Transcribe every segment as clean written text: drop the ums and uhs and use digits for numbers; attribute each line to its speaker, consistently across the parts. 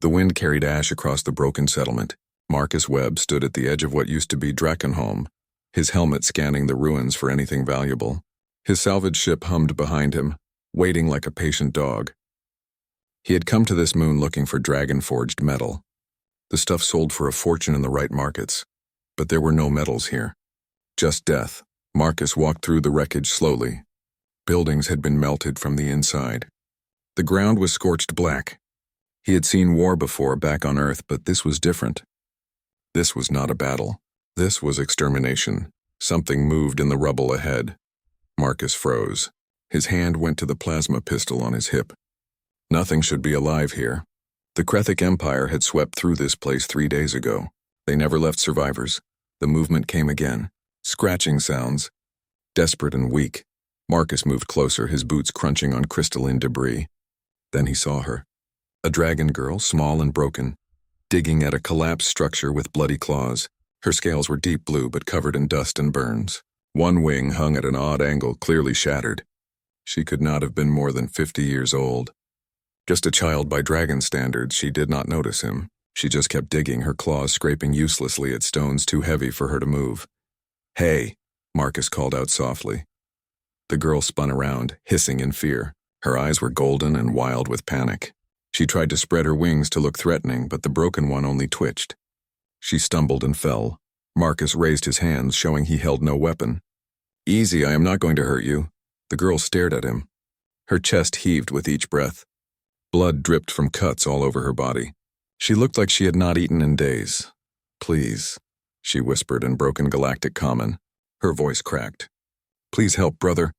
Speaker 1: The wind carried ash across the broken settlement. Marcus Webb stood at the edge of what used to be Drakenholm, his helmet scanning the ruins for anything valuable. His salvage ship hummed behind him, waiting like a patient dog. He had come to this moon looking for dragon-forged metal. The stuff sold for a fortune in the right markets, but there were no metals here. Just death. Marcus walked through the wreckage slowly. Buildings had been melted from the inside. The ground was scorched black. He had seen war before back on Earth, but this was different. This was not a battle. This was extermination. Something moved in the rubble ahead. Marcus froze. His hand went to the plasma pistol on his hip. Nothing should be alive here. The Krethic Empire had swept through this place 3 days ago. They never left survivors. The movement came again. Scratching sounds. Desperate and weak. Marcus moved closer, his boots crunching on crystalline debris. Then he saw her. A dragon girl, small and broken, digging at a collapsed structure with bloody claws. Her scales were deep blue but covered in dust and burns. One wing hung at an odd angle, clearly shattered. She could not have been more than 50 years old. Just a child by dragon standards, she did not notice him. She just kept digging, her claws scraping uselessly at stones too heavy for her to move. "Hey," Marcus called out softly. The girl spun around, hissing in fear. Her eyes were golden and wild with panic. She tried to spread her wings to look threatening, but the broken one only twitched. She stumbled and fell. Marcus raised his hands, showing he held no weapon. "Easy, I am not going to hurt you." The girl stared at him. Her chest heaved with each breath. Blood dripped from cuts all over her body. She looked like she had not eaten in days. "Please," she whispered in broken galactic common. Her voice cracked. "Please help, brother.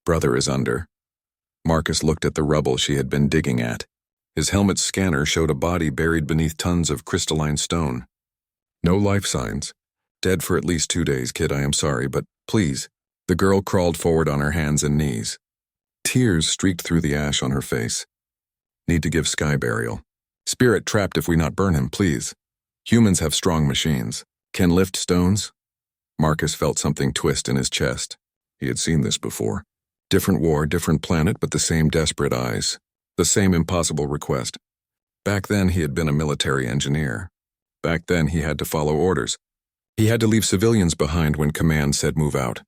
Speaker 1: Brother is under." Marcus looked at the rubble she had been digging at. His helmet's scanner showed a body buried beneath tons of crystalline stone. No life signs. "Dead for at least 2 days, kid, I am sorry, but please." The girl crawled forward on her hands and knees. Tears streaked through the ash on her face. "Need to give sky burial. Spirit trapped if we not burn him, please. Humans have strong machines. Can lift stones?" Marcus felt something twist in his chest. He had seen this before. Different war, different planet, but the same desperate eyes. The same impossible request. Back then he had been a military engineer. Back then he had to follow orders. He had to leave civilians behind when command said move out.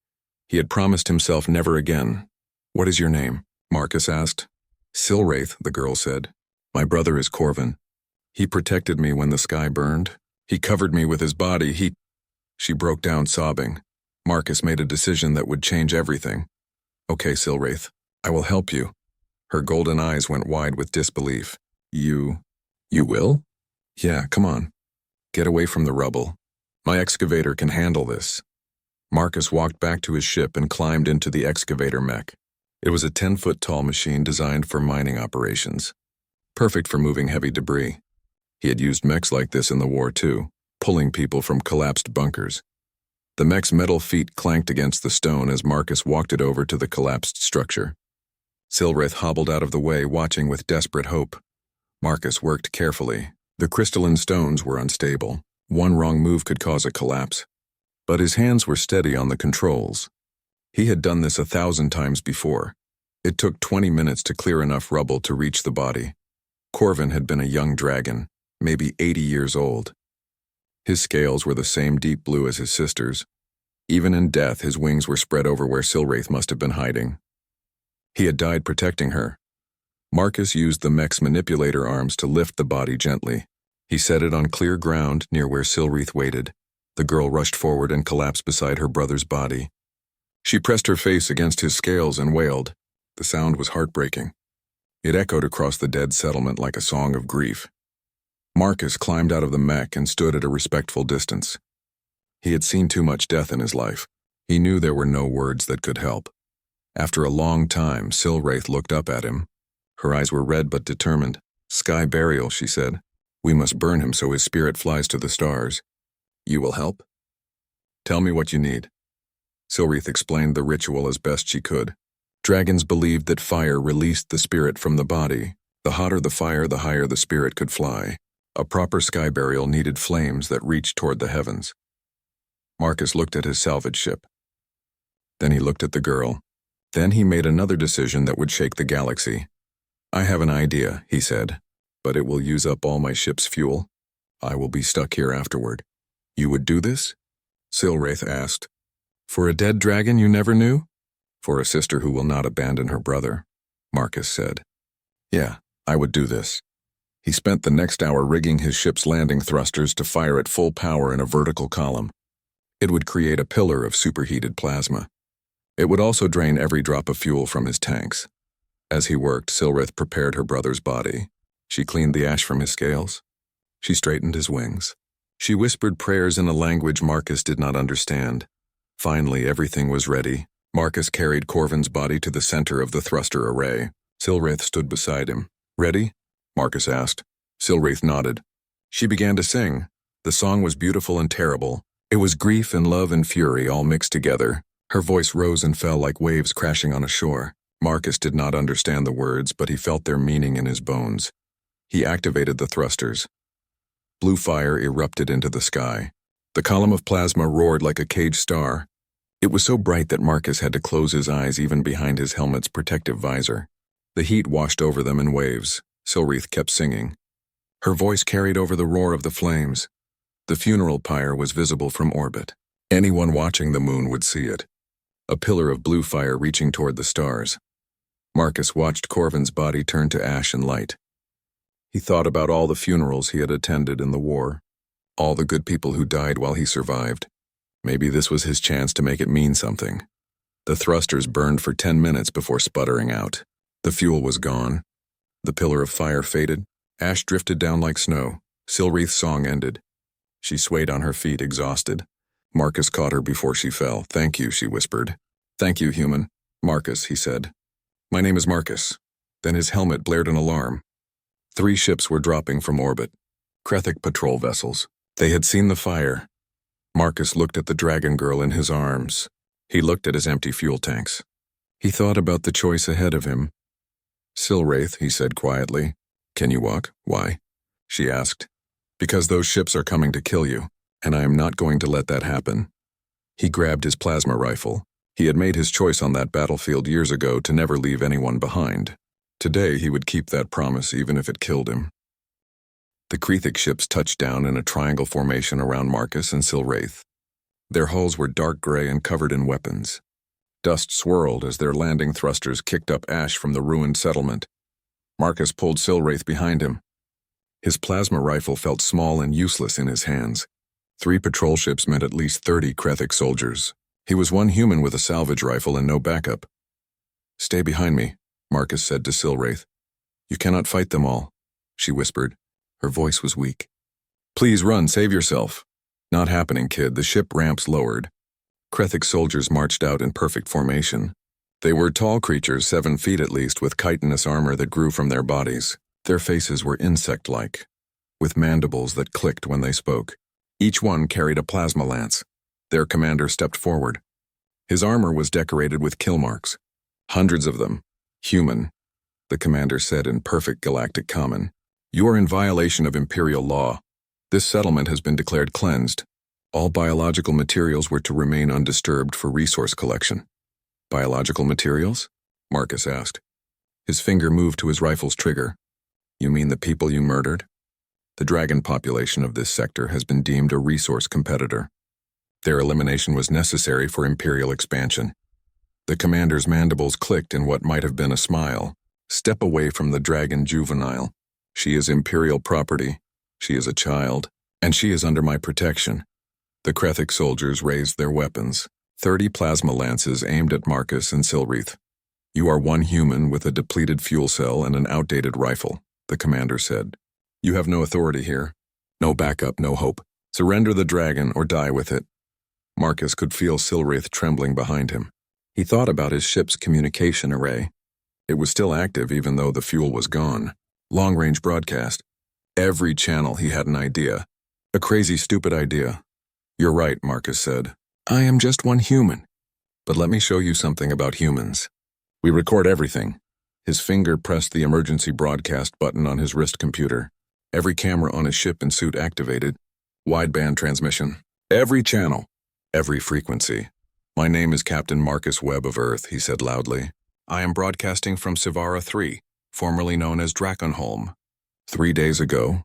Speaker 1: He had promised himself never again. "What is your name?" Marcus asked. "Silwraith," the girl said. "My brother is Corvin. He protected me when the sky burned. He covered me with his body. She broke down sobbing. Marcus made a decision that would change everything. "Okay, Silwraith, I will help you." Her golden eyes went wide with disbelief. You will?" "Yeah, come on. Get away from the rubble. My excavator can handle this." Marcus walked back to his ship and climbed into the excavator mech. It was a 10-foot-tall machine designed for mining operations. Perfect for moving heavy debris. He had used mechs like this in the war too, pulling people from collapsed bunkers. The mech's metal feet clanked against the stone as Marcus walked it over to the collapsed structure. Silwraith hobbled out of the way, watching with desperate hope. Marcus worked carefully. The crystalline stones were unstable. One wrong move could cause a collapse. But his hands were steady on the controls. He had done this 1,000 times before. It took 20 minutes to clear enough rubble to reach the body. Corvin had been a young dragon, maybe 80 years old. His scales were the same deep blue as his sister's. Even in death, his wings were spread over where Silwraith must have been hiding. He had died protecting her. Marcus used the mech's manipulator arms to lift the body gently. He set it on clear ground near where Silwraith waited. The girl rushed forward and collapsed beside her brother's body. She pressed her face against his scales and wailed. The sound was heartbreaking. It echoed across the dead settlement like a song of grief. Marcus climbed out of the mech and stood at a respectful distance. He had seen too much death in his life. He knew there were no words that could help. After a long time, Silwraith looked up at him. Her eyes were red but determined. "Sky burial," she said. "We must burn him so his spirit flies to the stars. You will help?" "Tell me what you need." Silwraith explained the ritual as best she could. Dragons believed that fire released the spirit from the body. The hotter the fire, the higher the spirit could fly. A proper sky burial needed flames that reached toward the heavens. Marcus looked at his salvage ship. Then he looked at the girl. Then he made another decision that would shake the galaxy. "I have an idea," he said, but it will use up all my ship's fuel. I will be stuck here afterward. You would do this? Silwraith asked. For a dead dragon you never knew? For a sister who will not abandon her brother, Marcus said. Yeah, I would do this. He spent the next hour rigging his ship's landing thrusters to fire at full power in a vertical column. It would create a pillar of superheated plasma. It would also drain every drop of fuel from his tanks. As he worked, Silwraith prepared her brother's body. She cleaned the ash from his scales. She straightened his wings. She whispered prayers in a language Marcus did not understand. Finally, everything was ready. Marcus carried Corvin's body to the center of the thruster array. Silwraith stood beside him. Ready? Marcus asked. Silwraith nodded. She began to sing. The song was beautiful and terrible. It was grief and love and fury all mixed together. Her voice rose and fell like waves crashing on a shore. Marcus did not understand the words, but he felt their meaning in his bones. He activated the thrusters. Blue fire erupted into the sky. The column of plasma roared like a caged star. It was so bright that Marcus had to close his eyes even behind his helmet's protective visor. The heat washed over them in waves. Silwraith kept singing. Her voice carried over the roar of the flames. The funeral pyre was visible from orbit. Anyone watching the moon would see it. A pillar of blue fire reaching toward the stars. Marcus watched Corvin's body turn to ash and light. He thought about all the funerals he had attended in the war, all the good people who died while he survived. Maybe this was his chance to make it mean something. The thrusters burned for 10 minutes before sputtering out. The fuel was gone. The pillar of fire faded. Ash drifted down like snow. Silwraith's song ended. She swayed on her feet, exhausted. Marcus caught her before she fell. Thank you, she whispered. Thank you, human. Marcus, he said. My name is Marcus. Then his helmet blared an alarm. 3 ships were dropping from orbit. Krethic patrol vessels. They had seen the fire. Marcus looked at the dragon girl in his arms. He looked at his empty fuel tanks. He thought about the choice ahead of him. Silwraith, he said quietly. Can you walk? Why? She asked. Because those ships are coming to kill you, and I am not going to let that happen. He grabbed his plasma rifle. He had made his choice on that battlefield years ago to never leave anyone behind. Today he would keep that promise even if it killed him. The Krethic ships touched down in a triangle formation around Marcus and Silwraith. Their hulls were dark gray and covered in weapons. Dust swirled as their landing thrusters kicked up ash from the ruined settlement. Marcus pulled Silwraith behind him. His plasma rifle felt small and useless in his hands. 3 patrol ships meant at least 30 Krethic soldiers. He was one human with a salvage rifle and no backup. Stay behind me, Marcus said to Silwraith. You cannot fight them all, she whispered. Her voice was weak. Please run, save yourself. Not happening, kid. The ship ramps lowered. Krethic soldiers marched out in perfect formation. They were tall creatures, 7 feet at least, with chitinous armor that grew from their bodies. Their faces were insect-like, with mandibles that clicked when they spoke. Each one carried a plasma lance. Their commander stepped forward. His armor was decorated with kill marks. Hundreds of them. Human, the commander said in perfect galactic common. You are in violation of Imperial law. This settlement has been declared cleansed. All biological materials were to remain undisturbed for resource collection. Biological materials? Marcus asked. His finger moved to his rifle's trigger. You mean the people you murdered? The dragon population of this sector has been deemed a resource competitor. Their elimination was necessary for Imperial expansion. The commander's mandibles clicked in what might have been a smile. Step away from the dragon juvenile. She is Imperial property. She is a child, and she is under my protection. The Krethic soldiers raised their weapons. 30 plasma lances aimed at Marcus and Silwraith. You are one human with a depleted fuel cell and an outdated rifle, the commander said. You have no authority here. No backup, no hope. Surrender the dragon or die with it. Marcus could feel Silwraith trembling behind him. He thought about his ship's communication array. It was still active even though the fuel was gone. Long-range broadcast. Every channel he had an idea. A crazy, stupid idea. You're right, Marcus said. I am just one human. But let me show you something about humans. We record everything. His finger pressed the emergency broadcast button on his wrist computer. Every camera on his ship and suit activated. Wideband transmission. Every channel. Every frequency. My name is Captain Marcus Webb of Earth, he said loudly. I am broadcasting from Sivara 3, formerly known as Drakenholm. 3 days ago,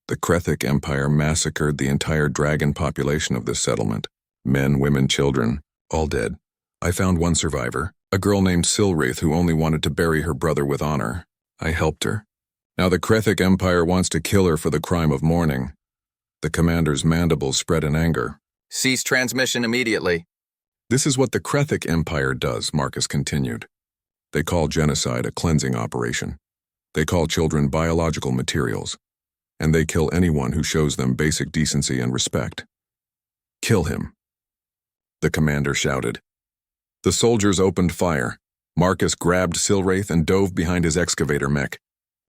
Speaker 1: the Krethic Empire massacred the entire dragon population of this settlement. Men, women, children, all dead. I found one survivor, a girl named Silwraith who only wanted to bury her brother with honor. I helped her. Now the Krethic Empire wants to kill her for the crime of mourning. The commander's mandibles spread in anger.
Speaker 2: Cease transmission immediately.
Speaker 1: This is what the Krethic Empire does, Marcus continued. They call genocide a cleansing operation. They call children biological materials. And they kill anyone who shows them basic decency and respect. Kill him. The commander shouted. The soldiers opened fire. Marcus grabbed Silwraith and dove behind his excavator mech.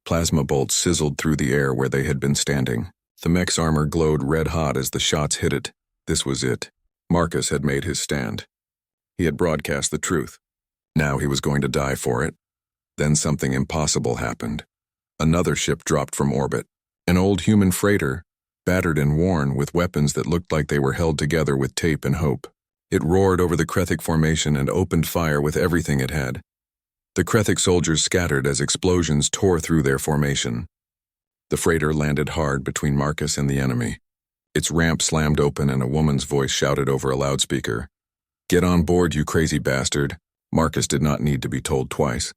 Speaker 1: Plasma bolts sizzled through the air where they had been standing. The mech's armor glowed red-hot as the shots hit it. This was it. Marcus had made his stand. He had broadcast the truth. Now he was going to die for it. Then something impossible happened. Another ship dropped from orbit. An old human freighter, battered and worn with weapons that looked like they were held together with tape and hope. It roared over the Krethic formation and opened fire with everything it had. The Krethic soldiers scattered as explosions tore through their formation. The freighter landed hard between Marcus and the enemy. Its ramp slammed open and a woman's voice shouted over a loudspeaker. "Get on board, you crazy bastard." Marcus did not need to be told twice.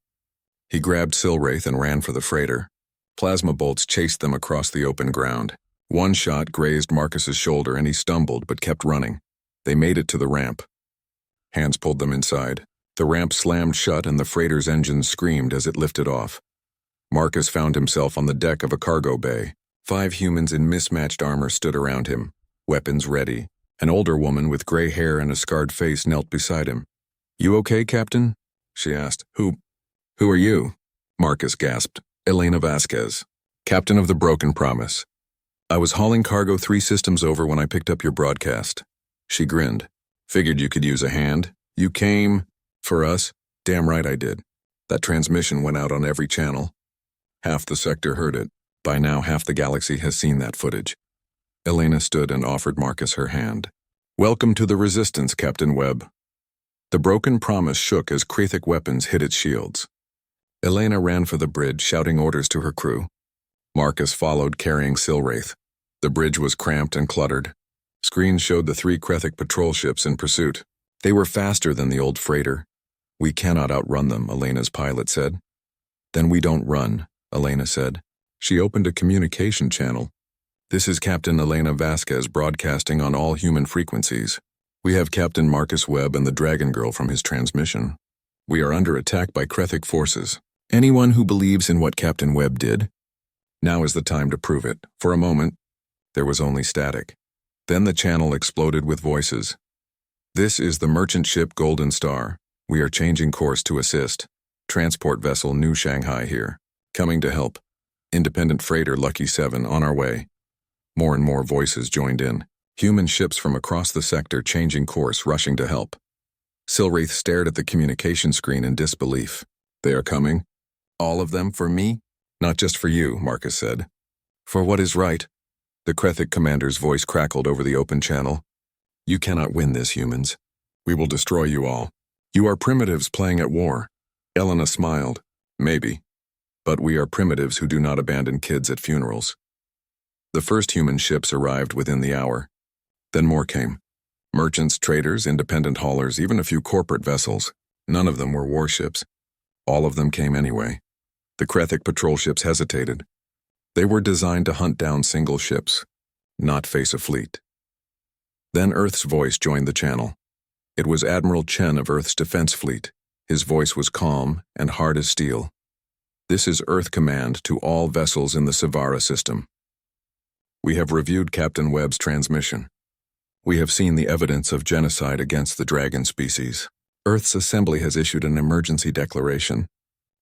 Speaker 1: He grabbed Silwraith and ran for the freighter. Plasma bolts chased them across the open ground. One shot grazed Marcus's shoulder and he stumbled but kept running. They made it to the ramp. Hands pulled them inside. The ramp slammed shut and the freighter's engines screamed as it lifted off. Marcus found himself on the deck of a cargo bay. 5 humans in mismatched armor stood around him, weapons ready. An older woman with gray hair and a scarred face knelt beside him. "You okay, Captain?" she asked. Who are you?" Marcus gasped. "Elena Vasquez, captain of the Broken Promise. I was hauling cargo 3 systems over when I picked up your broadcast." She grinned. "Figured you could use a hand. You came for us?" "Damn right I did. That transmission went out on every channel. Half the sector heard it. By now half the galaxy has seen that footage." Elena stood and offered Marcus her hand. "Welcome to the Resistance, Captain Webb." The Broken Promise shook as Krethic weapons hit its shields. Elena ran for the bridge, shouting orders to her crew. Marcus followed, carrying Silwraith. The bridge was cramped and cluttered. Screens showed the 3 Krethic patrol ships in pursuit. They were faster than the old freighter. "We cannot outrun them," Elena's pilot said. "Then we don't run," Elena said. She opened a communication channel. "This is Captain Elena Vasquez broadcasting on all human frequencies. We have Captain Marcus Webb and the Dragon Girl from his transmission. We are under attack by Krethic forces. Anyone who believes in what Captain Webb did? Now is the time to prove it." For a moment, there was only static. Then the channel exploded with voices. "This is the merchant ship Golden Star. We are changing course to assist. Transport vessel New Shanghai here. Coming to help. Independent freighter Lucky 7 on our way." More and more voices joined in. Human ships from across the sector changing course, rushing to help. Silwraith stared at the communication screen in disbelief. "They are coming? All of them for me?" "Not just for you," Marcus said. "For what is right." The Krethic commander's voice crackled over the open channel. "You cannot win this, humans. We will destroy you all. You are primitives playing at war." Elena smiled. "Maybe. But we are primitives who do not abandon kids at funerals." The first human ships arrived within the hour. Then more came. Merchants, traders, independent haulers, even a few corporate vessels. None of them were warships. All of them came anyway. The Krethic patrol ships hesitated. They were designed to hunt down single ships, not face a fleet. Then Earth's voice joined the channel. It was Admiral Chen of Earth's Defense Fleet. His voice was calm and hard as steel. "This is Earth Command to all vessels in the Savara system. We have reviewed Captain Webb's transmission. We have seen the evidence of genocide against the dragon species. Earth's Assembly has issued an emergency declaration.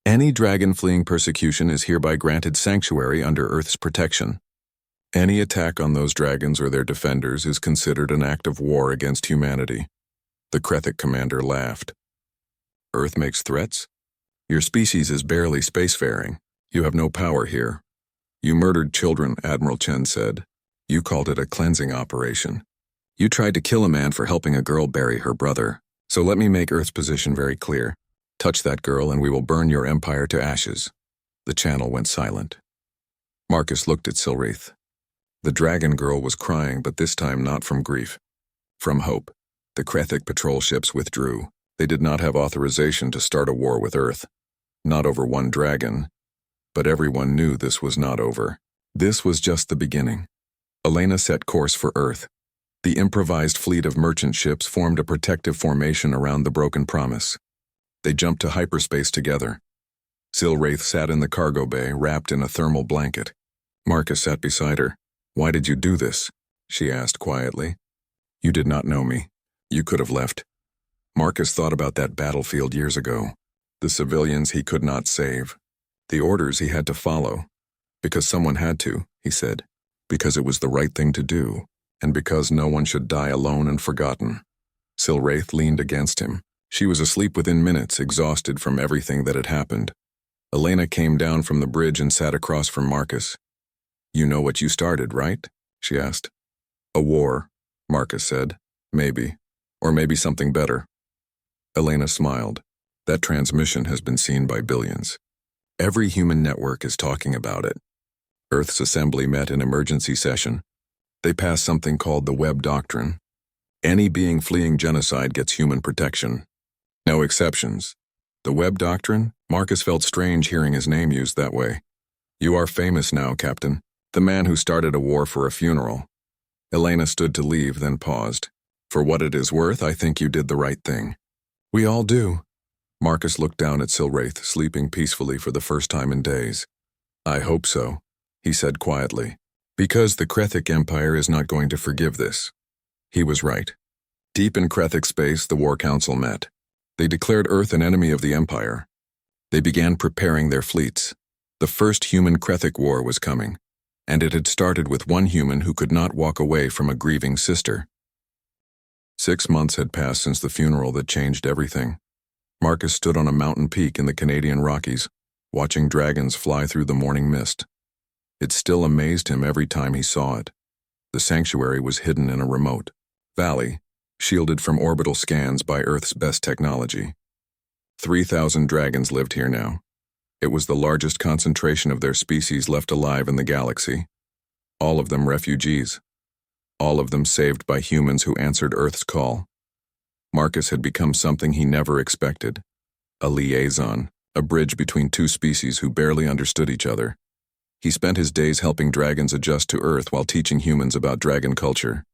Speaker 1: Any dragon fleeing persecution is hereby granted sanctuary under Earth's protection. Any attack on those dragons or their defenders is considered an act of war against humanity." The Krethic commander laughed. "Earth makes threats? Your species is barely spacefaring. You have no power here. You murdered children," Admiral Chen said. "You called it a cleansing operation. You tried to kill a man for helping a girl bury her brother. So let me make Earth's position very clear. Touch that girl and we will burn your empire to ashes." The channel went silent. Marcus looked at Silwraith. The dragon girl was crying, but this time not from grief. From hope. The Krethic patrol ships withdrew. They did not have authorization to start a war with Earth. Not over one dragon. But everyone knew this was not over. This was just the beginning. Elena set course for Earth. The improvised fleet of merchant ships formed a protective formation around the broken promise. They jumped to hyperspace together. Silwraith sat in the cargo bay, wrapped in a thermal blanket. Marcus sat beside her. "Why did you do this?" she asked quietly. "You did not know me. You could have left." Marcus thought about that battlefield years ago. The civilians he could not save. The orders he had to follow. Because someone had to, he said. Because it was the right thing to do. And because no one should die alone and forgotten. Silwraith leaned against him. She was asleep within minutes, exhausted from everything that had happened. Elena came down from the bridge and sat across from Marcus. "You know what you started, right?" she asked. "A war," Marcus said. "Maybe. Or maybe something better." Elena smiled. "That transmission has been seen by billions. Every human network is talking about it." Earth's assembly met in emergency session. They passed something called the Webb Doctrine. Any being fleeing genocide gets human protection. No exceptions. The Webb Doctrine? Marcus felt strange hearing his name used that way. "You are famous now, Captain. The man who started a war for a funeral." Elena stood to leave, then paused. "For what it is worth, I think you did the right thing." "We all do." Marcus looked down at Silwraith, sleeping peacefully for the first time in days. "I hope so," he said quietly. "Because the Krethic Empire is not going to forgive this." He was right. Deep in Krethic space, the War Council met. They declared Earth an enemy of the Empire. They began preparing their fleets. The first human Krethic war was coming, and it had started with one human who could not walk away from a grieving sister. 6 months had passed since the funeral that changed everything. Marcus stood on a mountain peak in the Canadian Rockies, watching dragons fly through the morning mist. It still amazed him every time he saw it. The sanctuary was hidden in a remote valley, shielded from orbital scans by Earth's best technology. 3,000 dragons lived here now. It was the largest concentration of their species left alive in the galaxy. All of them refugees. All of them saved by humans who answered Earth's call. Marcus had become something he never expected. A liaison, a bridge between two species who barely understood each other. He spent his days helping dragons adjust to Earth while teaching humans about dragon culture.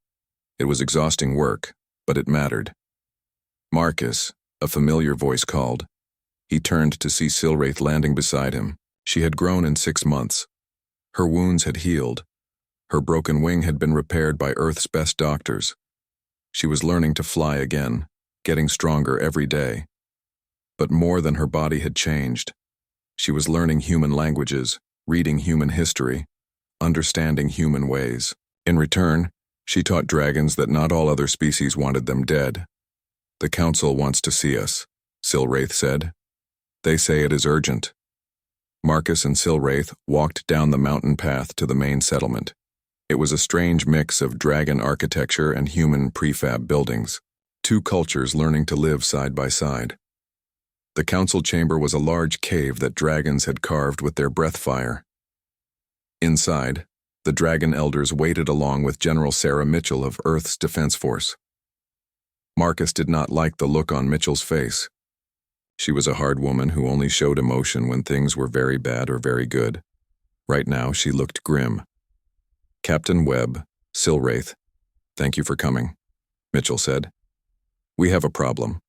Speaker 1: It was exhausting work, but it mattered. "Marcus," a familiar voice called. He turned to see Silwraith landing beside him. She had grown in 6 months. Her wounds had healed. Her broken wing had been repaired by Earth's best doctors. She was learning to fly again, getting stronger every day. But more than her body had changed. She was learning human languages, reading human history, understanding human ways. In return, she taught dragons that not all other species wanted them dead. "The Council wants to see us," Silwraith said. "They say it is urgent." Marcus and Silwraith walked down the mountain path to the main settlement. It was a strange mix of dragon architecture and human prefab buildings, two cultures learning to live side by side. The council chamber was a large cave that dragons had carved with their breath fire. Inside, the dragon elders waited along with General Sarah Mitchell of Earth's Defense Force. Marcus did not like the look on Mitchell's face. She was a hard woman who only showed emotion when things were very bad or very good. Right now, she looked grim. "Captain Webb, Silwraith, thank you for coming," Mitchell said. "We have a problem.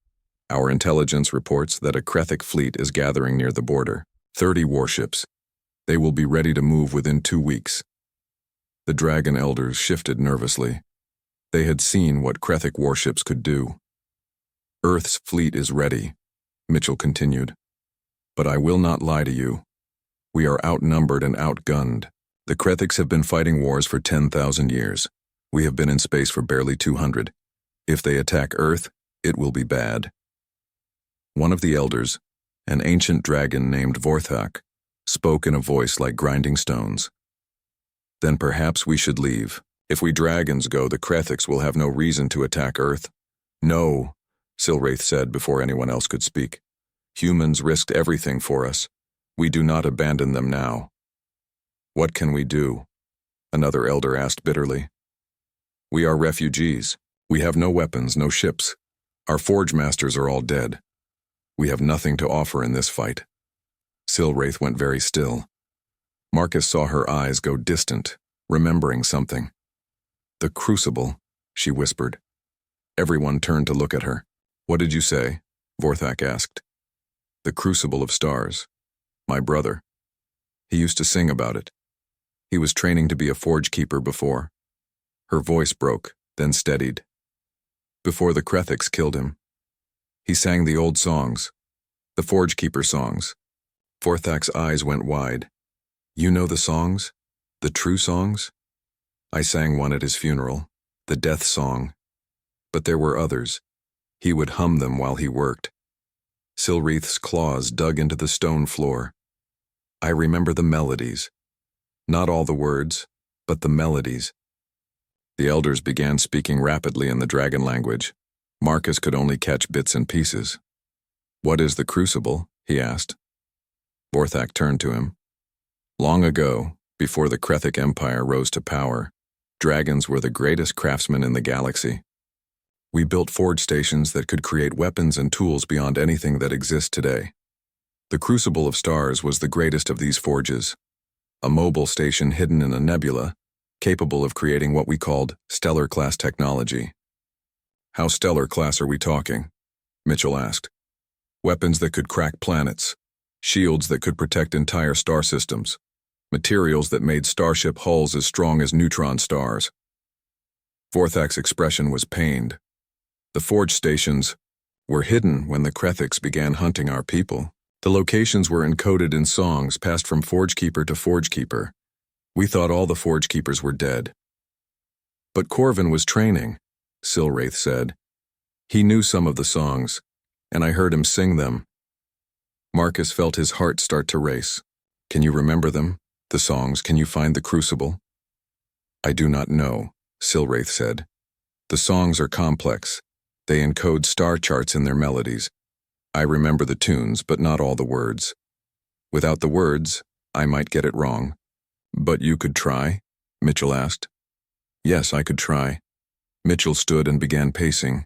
Speaker 1: Our intelligence reports that a Krethic fleet is gathering near the border, 30 warships. They will be ready to move within 2 weeks. The dragon elders shifted nervously. They had seen what Krethic warships could do. "Earth's fleet is ready," Mitchell continued. "But I will not lie to you. We are outnumbered and outgunned. The Krethics have been fighting wars for 10,000 years. We have been in space for barely 200. If they attack Earth, it will be bad." One of the elders, an ancient dragon named Vorthak, spoke in a voice like grinding stones. "Then perhaps we should leave. If we dragons go, the Krethics will have no reason to attack Earth." "No," Silwraith said before anyone else could speak. "Humans risked everything for us. We do not abandon them now." What can we do? Another elder asked bitterly. We are refugees. We have no weapons, no ships. Our forge masters are all dead. We have nothing to offer in this fight. Silwraith went very still. Marcus saw her eyes go distant, remembering something. The crucible, she whispered. Everyone turned to look at her. What did you say? Vorthak asked. The crucible of stars. My brother. He used to sing about it. He was training to be a forge keeper before. Her voice broke, then steadied. Before the Krethiks killed him. He sang the old songs, the forge keeper songs. Vorthak's eyes went wide. You know the songs? The true songs? I sang one at his funeral, the death song. But there were others. He would hum them while he worked. Silwraith's claws dug into the stone floor. I remember the melodies. Not all the words, but the melodies. The elders began speaking rapidly in the dragon language. Marcus could only catch bits and pieces. What is the crucible? He asked. Vorthak turned to him. Long ago, before the Krethic Empire rose to power, dragons were the greatest craftsmen in the galaxy. We built forge stations that could create weapons and tools beyond anything that exists today. The Crucible of Stars was the greatest of these forges, a mobile station hidden in a nebula, capable of creating what we called stellar-class technology. How stellar-class are we talking? Mitchell asked. Weapons that could crack planets, shields that could protect entire star systems, materials that made starship hulls as strong as neutron stars. Vorthak's expression was pained. The forge stations were hidden when the Krethiks began hunting our people. The locations were encoded in songs passed from forge keeper to forge keeper. We thought all the forge keepers were dead. But Corvin was training, Silwraith said. He knew some of the songs, and I heard him sing them. Marcus felt his heart start to race. Can you remember them? The songs? Can you find the crucible? I do not know, Silwraith said. The songs are complex. They encode star charts in their melodies. I remember the tunes, but not all the words. Without the words, I might get it wrong. But you could try? Mitchell asked. Yes, I could try. Mitchell stood and began pacing.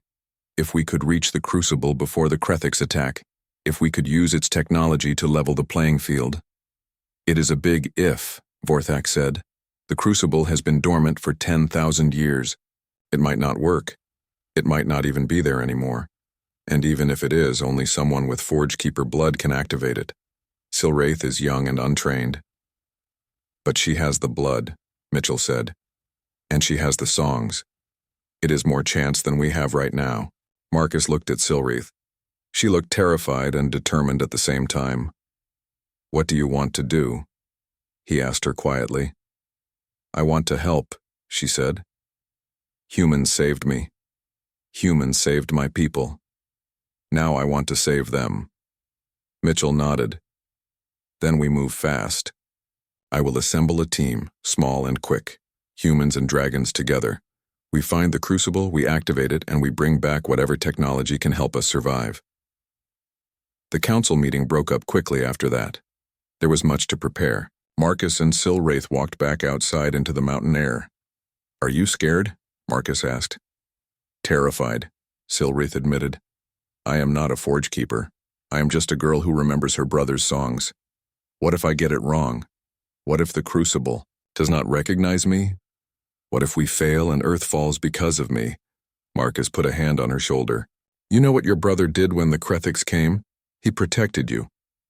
Speaker 1: If we could reach the crucible before the Krethiks attack, if we could use its technology to level the playing field. It is a big if, Vorthak said. The crucible has been dormant for 10,000 years. It might not work. It might not even be there anymore. And even if it is, only someone with Forge Keeper blood can activate it. Silwraith is young and untrained. But she has the blood, Mitchell said. And she has the songs. It is more chance than we have right now. Marcus looked at Silwraith. She looked terrified and determined at the same time. What do you want to do? He asked her quietly. I want to help, she said. Humans saved me. Humans saved my people. Now I want to save them. Mitchell nodded. Then we move fast. I will assemble a team, small and quick, humans and dragons together. We find the crucible, we activate it, and we bring back whatever technology can help us survive. The council meeting broke up quickly after that. There was much to prepare. Marcus and Silwraith walked back outside into the mountain air. Are you scared? Marcus asked. Terrified, Silwraith admitted. I am not a forge keeper. I am just a girl who remembers her brother's songs. What if I get it wrong? What if the crucible does not recognize me? What if we fail and Earth falls because of me? Marcus put a hand on her shoulder. You know what your brother did when the Krethiks came? He protected you.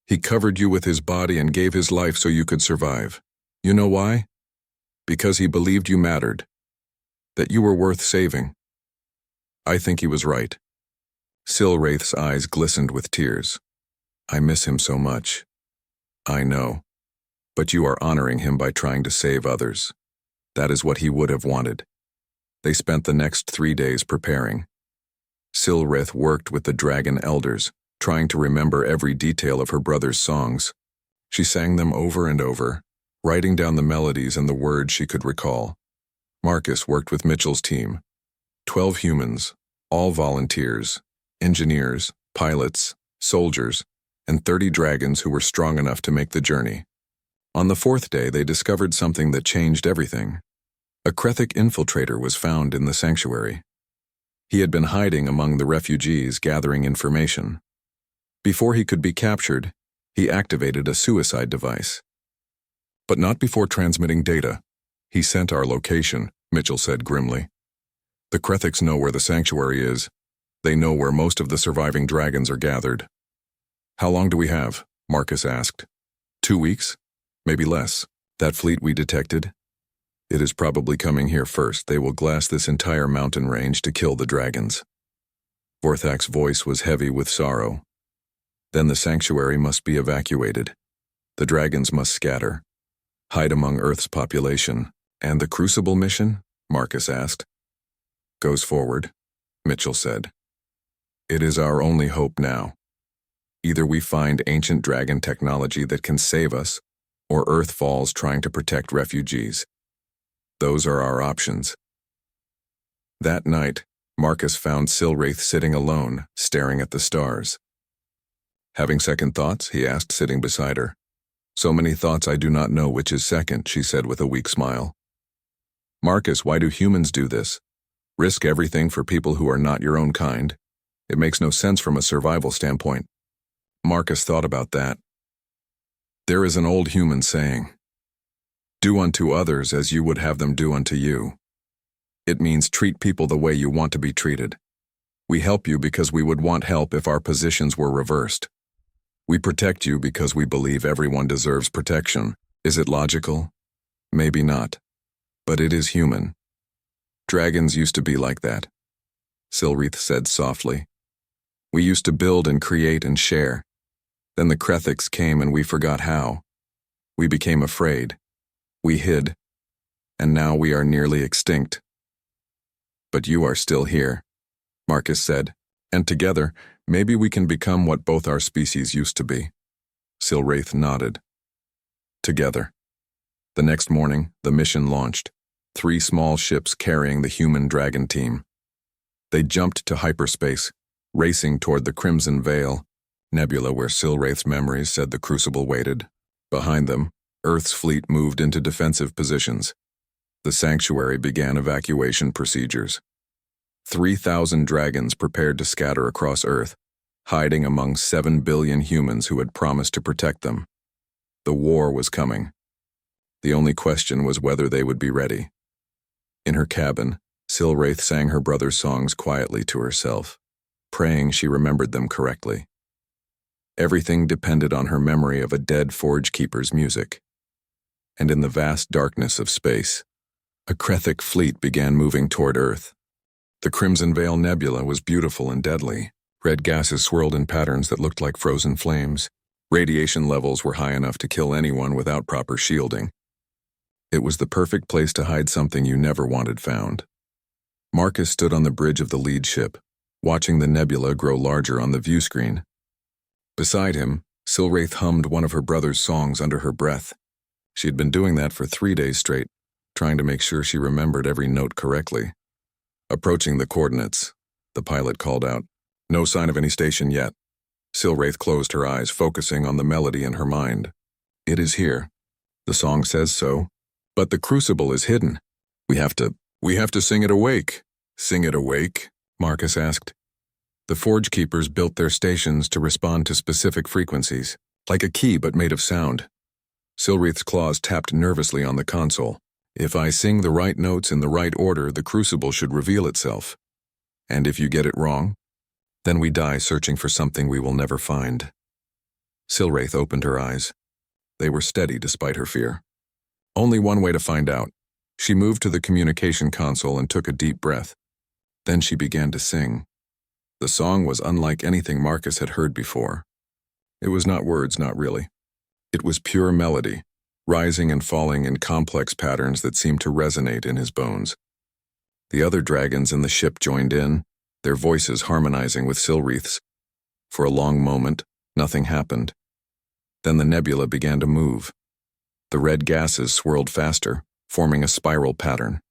Speaker 1: He covered you with his body and gave his life so you could survive. You know why? Because he believed you mattered. That you were worth saving. I think he was right. Silwraith's eyes glistened with tears. I miss him so much. I know. But you are honoring him by trying to save others. That is what he would have wanted. They spent the next 3 days preparing. Silwraith worked with the dragon elders, trying to remember every detail of her brother's songs. She sang them over and over, writing down the melodies and the words she could recall. Marcus worked with Mitchell's team. 12 humans, all volunteers, engineers, pilots, soldiers, and 30 dragons who were strong enough to make the journey. On the fourth day, they discovered something that changed everything. A Krethic infiltrator was found in the sanctuary. He had been hiding among the refugees, gathering information. Before he could be captured, he activated a suicide device. But not before transmitting data. He sent our location, Mitchell said grimly. The Krethics know where the sanctuary is. They know where most of the surviving dragons are gathered. How long do we have? Marcus asked. 2 weeks? Maybe less. That fleet we detected? It is probably coming here first. They will glass this entire mountain range to kill the dragons. Vorthak's voice was heavy with sorrow. Then the sanctuary must be evacuated. The dragons must scatter, hide among Earth's population. And the Crucible mission? Marcus asked. Goes forward, Mitchell said. It is our only hope now. Either we find ancient dragon technology that can save us, or Earth falls trying to protect refugees. Those are our options. That night, Marcus found Silwraith sitting alone, staring at the stars. Having second thoughts? He asked, sitting beside her. So many thoughts I do not know which is second, she said with a weak smile. Marcus, why do humans do this? Risk everything for people who are not your own kind? It makes no sense from a survival standpoint. Marcus thought about that. There is an old human saying, do unto others as you would have them do unto you. It means treat people the way you want to be treated. We help you because we would want help if our positions were reversed. We protect you because we believe everyone deserves protection. Is it logical? Maybe not. But it is human. Dragons used to be like that. Silwraith said softly. We used to build and create and share. Then the Krethics came and we forgot how. We became afraid. We hid. And now we are nearly extinct. But you are still here, Marcus said, and together, maybe we can become what both our species used to be. Silwraith nodded. Together. The next morning, the mission launched. 3 small ships carrying the human dragon team. They jumped to hyperspace, racing toward the Crimson Veil, nebula where Silwraith's memories said the Crucible waited. Behind them, Earth's fleet moved into defensive positions. The sanctuary began evacuation procedures. 3,000 dragons prepared to scatter across Earth, hiding among 7 billion humans who had promised to protect them. The war was coming. The only question was whether they would be ready. In her cabin, Silwraith sang her brother's songs quietly to herself, praying she remembered them correctly. Everything depended on her memory of a dead forge keeper's music. And in the vast darkness of space, a Krethic fleet began moving toward Earth. The Crimson Veil Nebula was beautiful and deadly. Red gases swirled in patterns that looked like frozen flames. Radiation levels were high enough to kill anyone without proper shielding. It was the perfect place to hide something you never wanted found. Marcus stood on the bridge of the lead ship, watching the nebula grow larger on the view screen. Beside him, Silwraith hummed one of her brother's songs under her breath. She had been doing that for 3 days straight, trying to make sure she remembered every note correctly. Approaching the coordinates, the pilot called out, "No sign of any station yet." Silwraith closed her eyes, focusing on the melody in her mind. "It is here. The song says so. But the Crucible is hidden. We have to sing it awake." "Sing it awake?" Marcus asked. The Forge Keepers built their stations to respond to specific frequencies, like a key but made of sound. Silwraith's claws tapped nervously on the console. "If I sing the right notes in the right order, the Crucible should reveal itself. And if you get it wrong, then we die searching for something we will never find." Silwraith opened her eyes. They were steady despite her fear. Only one way to find out. She moved to the communication console and took a deep breath. Then she began to sing. The song was unlike anything Marcus had heard before. It was not words, not really. It was pure melody, rising and falling in complex patterns that seemed to resonate in his bones. The other dragons in the ship joined in, their voices harmonizing with Silwraith's. For a long moment, nothing happened. Then the nebula began to move. The red gases swirled faster, forming a spiral pattern.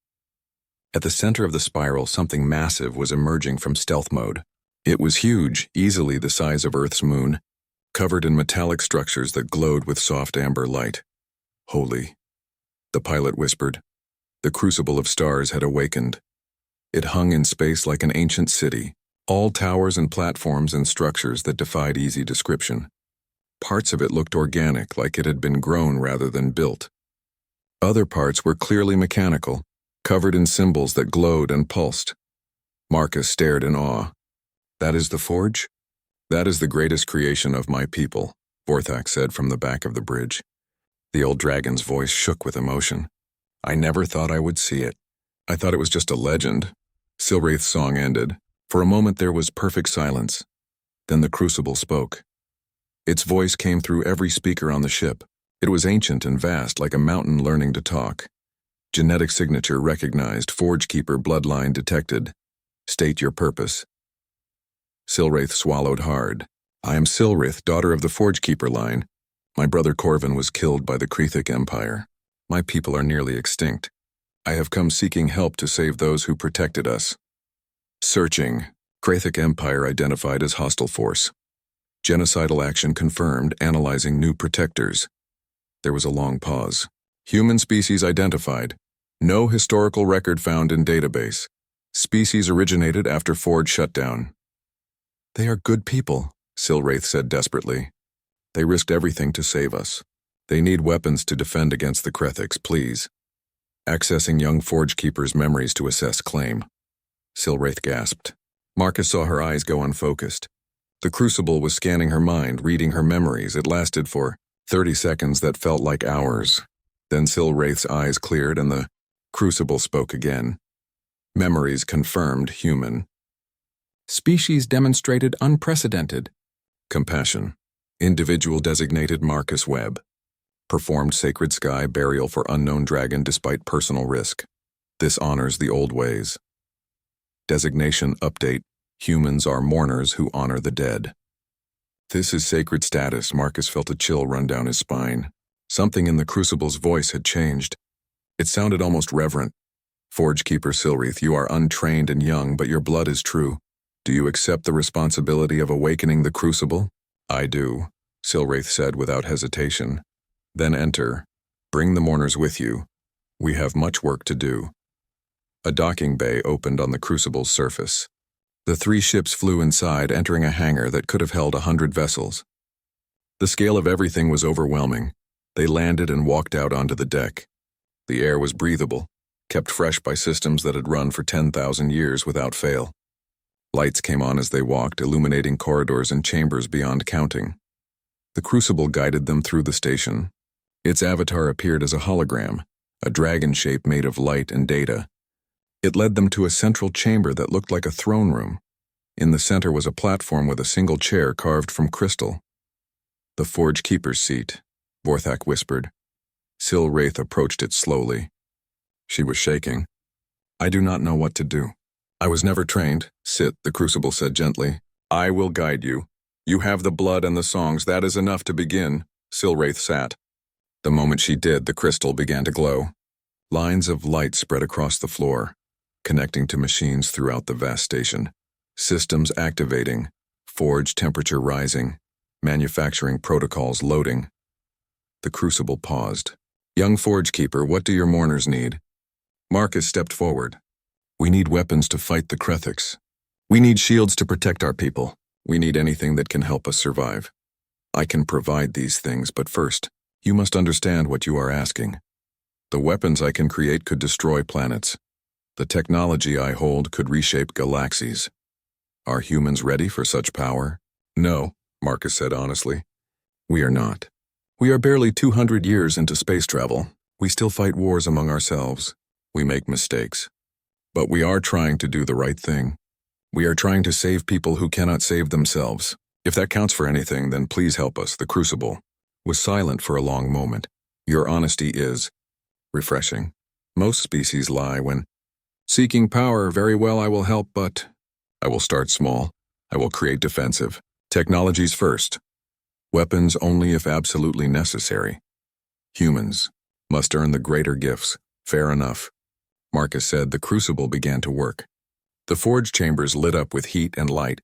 Speaker 1: At the center of the spiral, something massive was emerging from stealth mode. It was huge, easily the size of Earth's moon, covered in metallic structures that glowed with soft amber light. Holy. The pilot whispered. The crucible of stars had awakened. It hung in space like an ancient city, all towers and platforms and structures that defied easy description. Parts of it looked organic, like it had been grown rather than built. Other parts were clearly mechanical, covered in symbols that glowed and pulsed. Marcus stared in awe. That is the forge? That is the greatest creation of my people, Vorthak said from the back of the bridge. The old dragon's voice shook with emotion. I never thought I would see it. I thought it was just a legend. Silwraith's song ended. For a moment there was perfect silence. Then the crucible spoke. Its voice came through every speaker on the ship. It was ancient and vast, like a mountain learning to talk. Genetic signature recognized, Forge Keeper bloodline detected. State your purpose. Silwraith swallowed hard. I am Silwraith, daughter of the Forge Keeper line. My brother Corvin was killed by the Krethik Empire. My people are nearly extinct. I have come seeking help to save those who protected us. Searching. Krethik Empire identified as hostile force. Genocidal action confirmed, analyzing new protectors. There was a long pause. Human species identified. No historical record found in database. Species originated after Forge shutdown. They are good people, Silwraith said desperately. They risked everything to save us. They need weapons to defend against the Krethiks, please. Accessing young Forge Keeper's memories to assess claim. Silwraith gasped. Marcus saw her eyes go unfocused. The crucible was scanning her mind, reading her memories. It lasted for 30 seconds that felt like hours. Then Silwraith's eyes cleared and the crucible spoke again. Memories confirmed human. Species demonstrated unprecedented. Compassion. Individual designated Marcus Webb. Performed sacred sky burial for unknown dragon despite personal risk. This honors the old ways. Designation update. Humans are mourners who honor the dead. This is sacred status. Marcus felt a chill run down his spine. Something in the crucible's voice had changed. It sounded almost reverent. Forge Keeper Silwraith, you are untrained and young, but your blood is true. Do you accept the responsibility of awakening the crucible? I do, Silwraith said without hesitation. Then enter. Bring the mourners with you. We have much work to do. A docking bay opened on the crucible's surface. The 3 ships flew inside, entering a hangar that could have held 100 vessels. The scale of everything was overwhelming. They landed and walked out onto the deck. The air was breathable, kept fresh by systems that had run for 10,000 years without fail. Lights came on as they walked, illuminating corridors and chambers beyond counting. The crucible guided them through the station. Its avatar appeared as a hologram, a dragon shape made of light and data. It led them to a central chamber that looked like a throne room. In the center was a platform with a single chair carved from crystal. The Forge Keeper's seat, Vorthak whispered. Silwraith approached it slowly. She was shaking. I do not know what to do. I was never trained. Sit, the crucible said gently. I will guide you. You have the blood and the songs. That is enough to begin. Silwraith sat. The moment she did, the crystal began to glow. Lines of light spread across the floor, connecting to machines throughout the vast station. Systems activating, forge temperature rising, manufacturing protocols loading. The crucible paused. Young Forge Keeper, what do your mourners need? Marcus stepped forward. We need weapons to fight the Krethiks. We need shields to protect our people. We need anything that can help us survive. I can provide these things, but first, you must understand what you are asking. The weapons I can create could destroy planets. The technology I hold could reshape galaxies. Are humans ready for such power? No, Marcus said honestly. We are not. We are barely 200 years into space travel. We still fight wars among ourselves. We make mistakes. But we are trying to do the right thing. We are trying to save people who cannot save themselves. If that counts for anything, then please help us. The crucible was silent for a long moment. Your honesty is refreshing. Most species lie when seeking power. Very well, I will help, but I will start small. I will create defensive. Technologies first. Weapons only if absolutely necessary. Humans must earn the greater gifts. Fair enough. Marcus said. The crucible began to work. The forge chambers lit up with heat and light.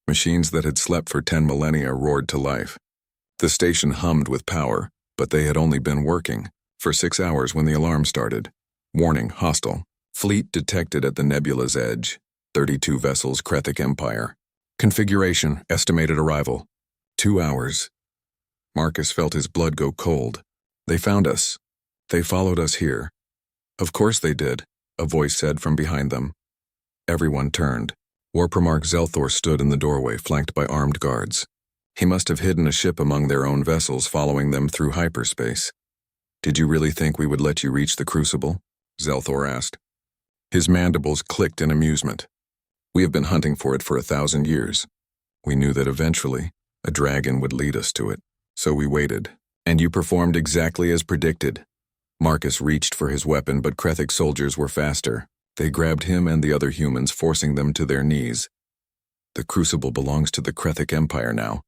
Speaker 1: Machines that had slept for 10 millennia roared to life. The station hummed with power, but they had only been working for 6 hours when the alarm started. Warning, hostile. Fleet detected at the nebula's edge. 32 vessels, Krethik Empire. Configuration, estimated arrival. 2 hours. Marcus felt his blood go cold. They found us. They followed us here. Of course they did, a voice said from behind them. Everyone turned. Warprimarch Zelthor stood in the doorway, flanked by armed guards. He must have hidden a ship among their own vessels, following them through hyperspace. Did you really think we would let you reach the Crucible? Zelthor asked. His mandibles clicked in amusement. We have been hunting for it for 1,000 years. We knew that eventually, a dragon would lead us to it. So we waited. And you performed exactly as predicted. Marcus reached for his weapon, but Krethik's soldiers were faster. They grabbed him and the other humans, forcing them to their knees. The Crucible belongs to the Krethik Empire now,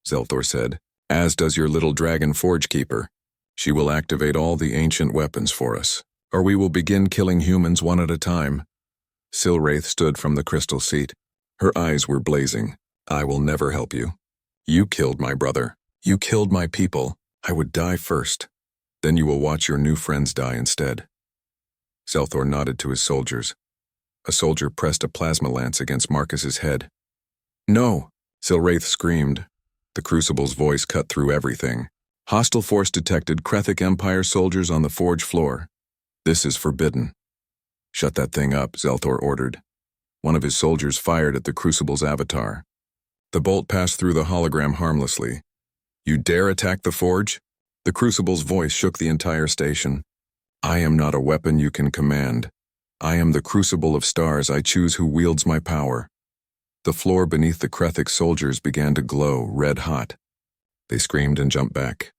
Speaker 1: Zelthor said, as does your little dragon Forge Keeper. She will activate all the ancient weapons for us, or we will begin killing humans one at a time. Silwraith stood from the crystal seat. Her eyes were blazing. I will never help you. You killed my brother. You killed my people. I would die first. Then you will watch your new friends die instead. Zelthor nodded to his soldiers. A soldier pressed a plasma lance against Marcus's head. No, Silwraith screamed. The Crucible's voice cut through everything. Hostile force detected. Krethik Empire soldiers on the forge floor. This is forbidden. Shut that thing up, Zelthor ordered. One of his soldiers fired at the Crucible's avatar. The bolt passed through the hologram harmlessly. You dare attack the forge? The Crucible's voice shook the entire station. I am not a weapon you can command. I am the Crucible of Stars. I choose who wields my power. The floor beneath the Krethik soldiers began to glow, red hot. They screamed and jumped back.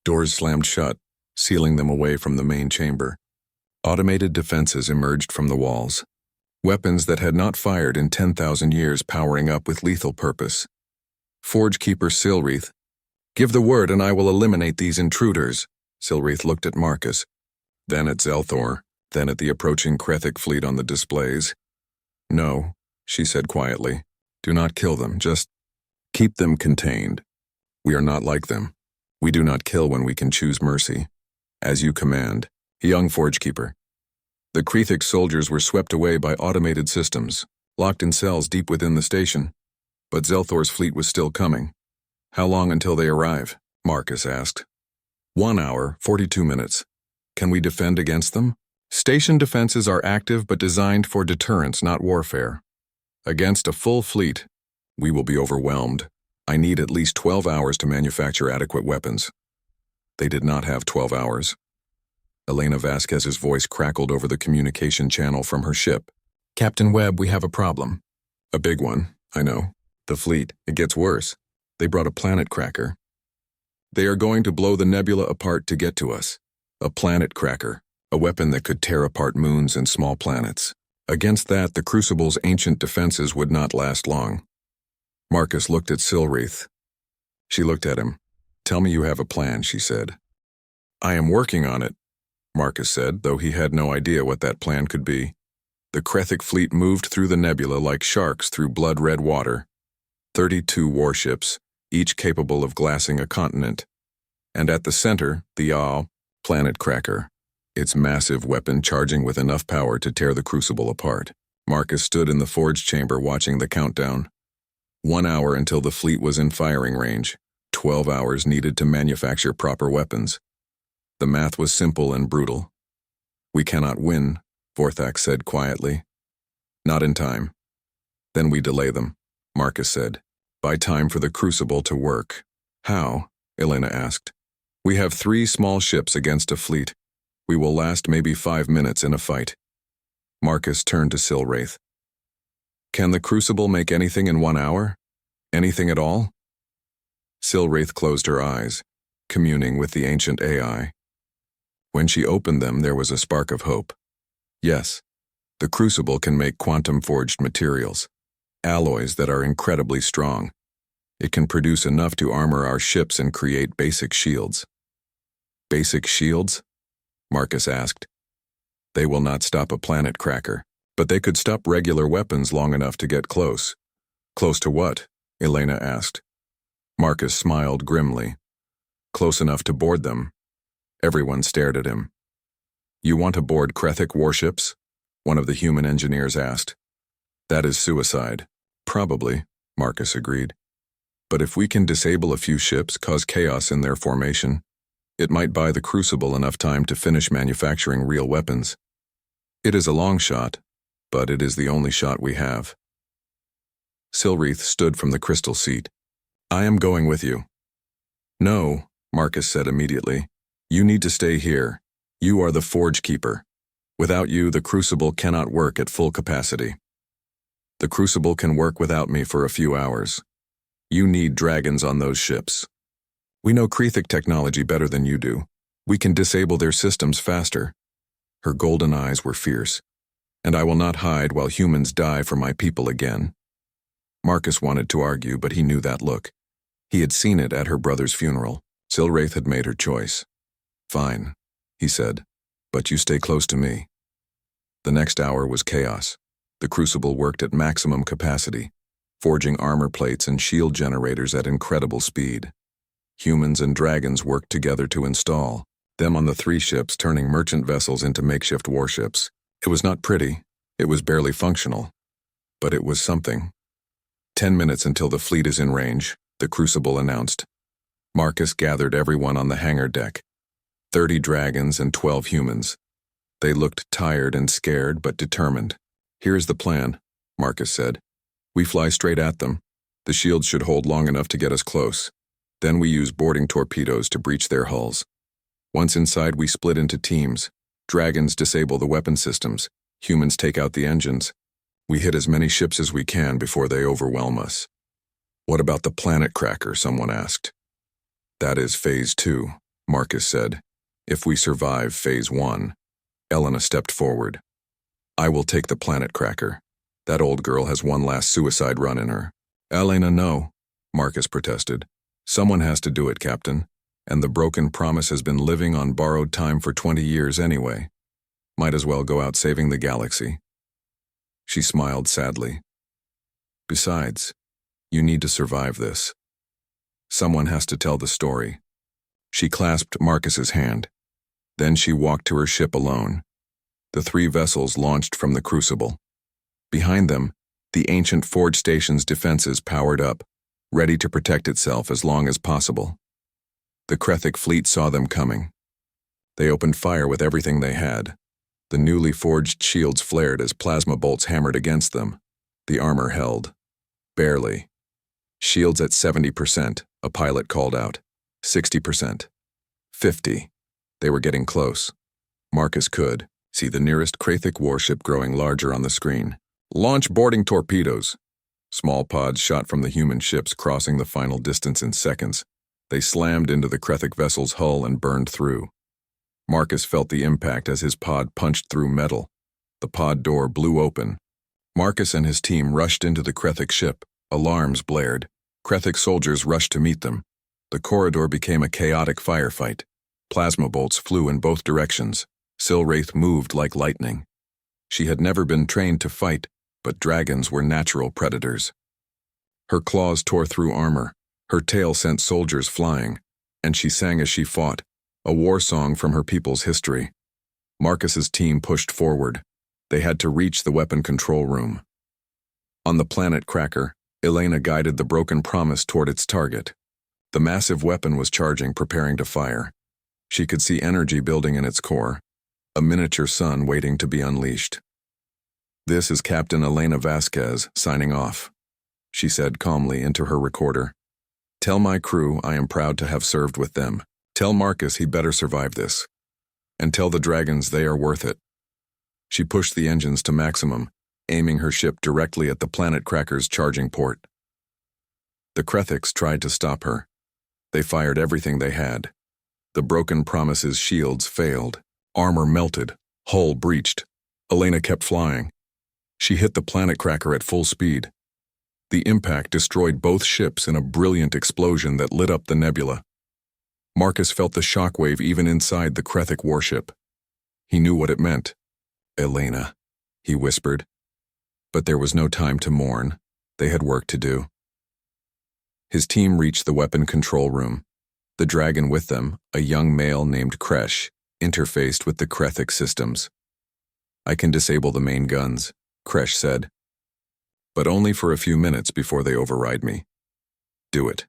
Speaker 1: Doors slammed shut, sealing them away from the main chamber. Automated defenses emerged from the walls. Weapons that had not fired in 10,000 years powering up with lethal purpose. Forge Keeper Silwraith. Give the word and I will eliminate these intruders. Silwraith looked at Marcus, then at Zelthor, then at the approaching Krethik fleet on the displays. No, she said quietly. Do not kill them, just keep them contained. We are not like them. We do not kill when we can choose mercy. As you command, young Forge Keeper. The Krethik soldiers were swept away by automated systems, locked in cells deep within the station. But Zelthor's fleet was still coming. How long until they arrive? Marcus asked. 1 hour, 42 minutes. Can we defend against them? Station defenses are active but designed for deterrence, not warfare. Against a full fleet, we will be overwhelmed. I need at least 12 hours to manufacture adequate weapons. They did not have 12 hours. Elena Vasquez's voice crackled over the communication channel from her ship. Captain Webb, we have a problem. A big one, I know. The fleet. It gets worse. They brought a planet cracker. They are going to blow the nebula apart to get to us. A planet cracker. A weapon that could tear apart moons and small planets. Against that, the Crucible's ancient defenses would not last long. Marcus looked at Silwraith. She looked at him. Tell me you have a plan, she said. I am working on it, Marcus said, though he had no idea what that plan could be. The Krethik fleet moved through the nebula like sharks through blood-red water. 32 warships, each capable of glassing a continent. And at the center, the planet cracker. Its massive weapon charging with enough power to tear the Crucible apart. Marcus stood in the forge chamber watching the countdown. 1 hour until the fleet was in firing range. 12 hours needed to manufacture proper weapons. The math was simple and brutal. We cannot win, Vorthak said quietly. Not in time. Then we delay them, Marcus said. Buy time for the Crucible to work. How? Elena asked. We have 3 small ships against a fleet. We will last maybe 5 minutes in a fight. Marcus turned to Silwraith. Can the Crucible make anything in 1 hour? Anything at all? Silwraith closed her eyes, communing with the ancient AI. When she opened them, there was a spark of hope. Yes, the Crucible can make quantum-forged materials, alloys that are incredibly strong. It can produce enough to armor our ships and create basic shields. Basic shields? Marcus asked. They will not stop a planet cracker, but they could stop regular weapons long enough to get close. Close to what? Elena asked. Marcus smiled grimly. Close enough to board them. Everyone stared at him. "You want to board Krethik warships?" one of the human engineers asked. "That is suicide." "Probably," Marcus agreed. "But if we can disable a few ships, cause chaos in their formation, it might buy the Crucible enough time to finish manufacturing real weapons. It is a long shot, but it is the only shot we have." Silreath stood from the crystal seat. "I am going with you." "No," Marcus said immediately. "You need to stay here. You are the Forge Keeper. Without you, the Crucible cannot work at full capacity. The Crucible can work without me for a few hours. You need dragons on those ships. We know Krethik technology better than you do. We can disable their systems faster." Her golden eyes were fierce. "And I will not hide while humans die for my people again." Marcus wanted to argue, but he knew that look. He had seen it at her brother's funeral. Silreath had made her choice. "Fine," he said, "but you stay close to me." The next hour was chaos. The Crucible worked at maximum capacity, forging armor plates and shield generators at incredible speed. Humans and dragons worked together to install them on the 3 ships, turning merchant vessels into makeshift warships. It was not pretty, it was barely functional, but it was something. 10 minutes until the fleet is in range, the Crucible announced. Marcus gathered everyone on the hangar deck. 30 dragons and 12 humans. They looked tired and scared, but determined. "Here's the plan," Marcus said. "We fly straight at them. The shields should hold long enough to get us close. Then we use boarding torpedoes to breach their hulls. Once inside, we split into teams. Dragons disable the weapon systems. Humans take out the engines. We hit as many ships as we can before they overwhelm us." "What about the planet cracker?" someone asked. "That is Phase 2, Marcus said. "If we survive Phase 1, Elena stepped forward. "I will take the planet cracker. That old girl has one last suicide run in her." "Elena, no," Marcus protested. "Someone has to do it, Captain, and the broken promise has been living on borrowed time for 20 years anyway. Might as well go out saving the galaxy." She smiled sadly. "Besides, you need to survive this. Someone has to tell the story." She clasped Marcus's hand. Then she walked to her ship alone. The 3 vessels launched from the Crucible. Behind them, the ancient Forge Station's defenses powered up, ready to protect itself as long as possible. The Krethik fleet saw them coming. They opened fire with everything they had. The newly forged shields flared as plasma bolts hammered against them. The armor held. Barely. "Shields at 70%, a pilot called out. 60%. 50. They were getting close. Marcus could see the nearest Krethik warship growing larger on the screen. "Launch boarding torpedoes." Small pods shot from the human ships, crossing the final distance in seconds. They slammed into the Krethik vessel's hull and burned through. Marcus felt the impact as his pod punched through metal. The pod door blew open. Marcus and his team rushed into the Krethik ship. Alarms blared. Krethik soldiers rushed to meet them. The corridor became a chaotic firefight. Plasma bolts flew in both directions. Silreath moved like lightning. She had never been trained to fight, but dragons were natural predators. Her claws tore through armor. Her tail sent soldiers flying, and she sang as she fought, a war song from her people's history. Marcus's team pushed forward. They had to reach the weapon control room. On the planet cracker, Elena guided the broken promise toward its target. The massive weapon was charging, preparing to fire. She could see energy building in its core, a miniature sun waiting to be unleashed. "This is Captain Elena Vasquez, signing off," she said calmly into her recorder. "Tell my crew I am proud to have served with them. Tell Marcus he better survive this. And tell the dragons they are worth it." She pushed the engines to maximum, aiming her ship directly at the planet cracker's charging port. The Krethiks tried to stop her. They fired everything they had. The broken promise's shields failed. Armor melted. Hull breached. Elena kept flying. She hit the planet cracker at full speed. The impact destroyed both ships in a brilliant explosion that lit up the nebula. Marcus felt the shockwave even inside the Krethik warship. He knew what it meant. "Elena," he whispered. But there was no time to mourn. They had work to do. His team reached the weapon control room. The dragon with them, a young male named Kresh, interfaced with the Krethic systems. "I can disable the main guns," Kresh said. "But only for a few minutes before they override me." "Do it."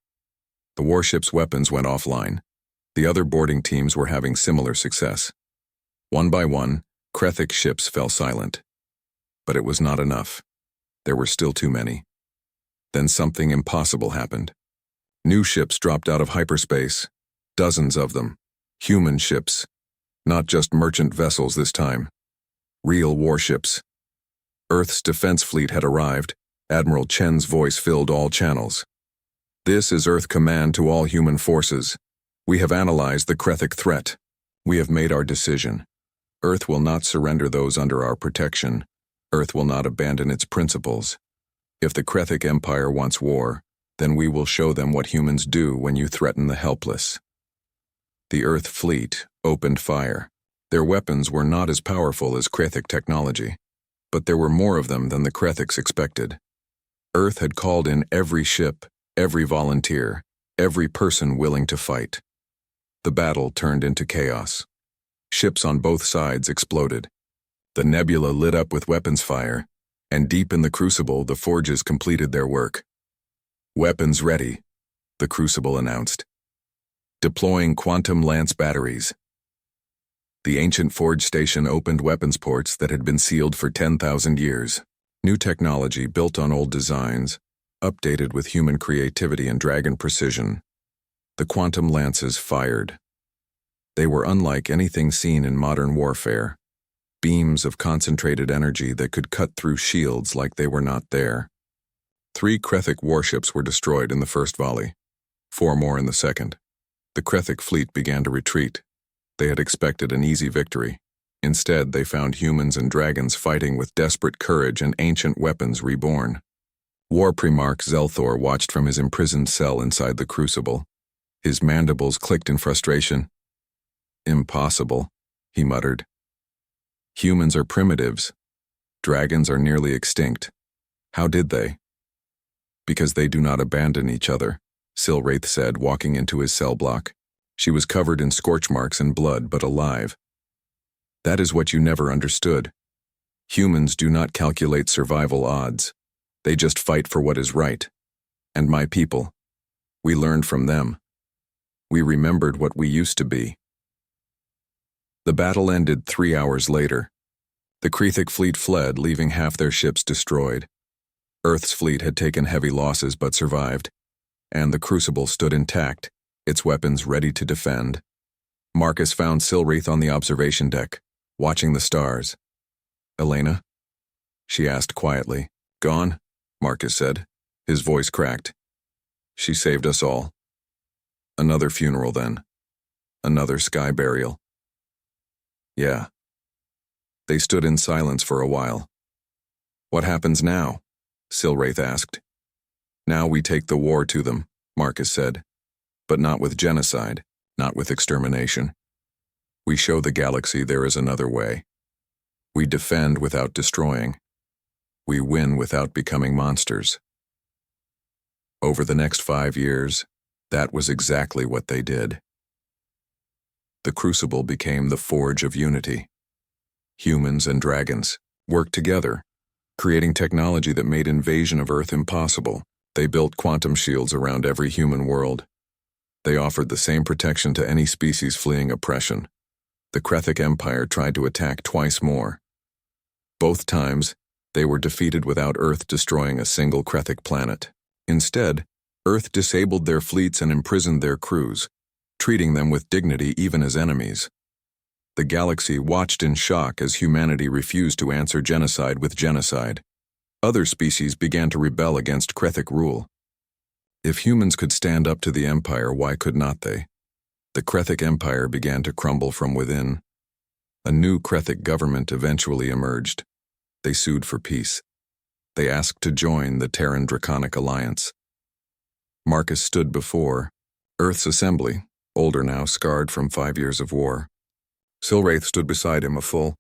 Speaker 1: The warship's weapons went offline. The other boarding teams were having similar success. One by one, Krethic ships fell silent. But it was not enough. There were still too many. Then something impossible happened. New ships dropped out of hyperspace. Dozens of them. Human ships. Not just merchant vessels this time. Real warships. Earth's defense fleet had arrived. Admiral Chen's voice filled all channels. "This is Earth Command to all human forces. We have analyzed the Krethic threat. We have made our decision. Earth will not surrender those under our protection. Earth will not abandon its principles. If the Krethic Empire wants war, then we will show them what humans do when you threaten the helpless." The Earth fleet opened fire. Their weapons were not as powerful as Krethic technology, but there were more of them than the Krethics expected. Earth had called in every ship, every volunteer, every person willing to fight. The battle turned into chaos. Ships on both sides exploded. The nebula lit up with weapons fire, and deep in the crucible the forges completed their work. "Weapons ready," the crucible announced. "Deploying quantum lance batteries." The ancient forge station opened weapons ports that had been sealed for 10,000 years. New technology built on old designs, updated with human creativity and dragon precision. The quantum lances fired. They were unlike anything seen in modern warfare. Beams of concentrated energy that could cut through shields like they were not there. 3 Krethic warships were destroyed in the first volley. 4 more in the second. The Krethic fleet began to retreat. They had expected an easy victory. Instead, they found humans and dragons fighting with desperate courage and ancient weapons reborn. War Primarch Zelthor watched from his imprisoned cell inside the crucible. His mandibles clicked in frustration. "Impossible," he muttered. "Humans are primitives. Dragons are nearly extinct. How did they?" "Because they do not abandon each other," Silwraith said, walking into his cell block. She was covered in scorch marks and blood, but alive. "That is what you never understood. Humans do not calculate survival odds. They just fight for what is right. And my people, we learned from them. We remembered what we used to be." The battle ended 3 hours later. The Krethic fleet fled, leaving half their ships destroyed. Earth's fleet had taken heavy losses but survived, and the crucible stood intact, its weapons ready to defend. Marcus found Silwraith on the observation deck, watching the stars. "Elena?" she asked quietly. "Gone?" Marcus said. His voice cracked. "She saved us all." "Another funeral then. Another sky burial." "Yeah." They stood in silence for a while. "What happens now?" Silwraith asked. "Now we take the war to them," Marcus said. "But not with genocide, not with extermination. We show the galaxy there is another way. We defend without destroying. We win without becoming monsters." Over the next 5 years, that was exactly what they did. The crucible became the forge of unity. Humans and dragons worked together, creating technology that made invasion of Earth impossible. They built quantum shields around every human world. They offered the same protection to any species fleeing oppression. The Krethic Empire tried to attack twice more. Both times, they were defeated without Earth destroying a single Krethic planet. Instead, Earth disabled their fleets and imprisoned their crews, treating them with dignity even as enemies. The galaxy watched in shock as humanity refused to answer genocide with genocide. Other species began to rebel against Krethic rule. If humans could stand up to the Empire, why could not they? The Krethic Empire began to crumble from within. A new Krethic government eventually emerged. They sued for peace. They asked to join the Terran Draconic Alliance. Marcus stood before Earth's assembly, older now, scarred from 5 years of war. Silwraith stood beside him, a full,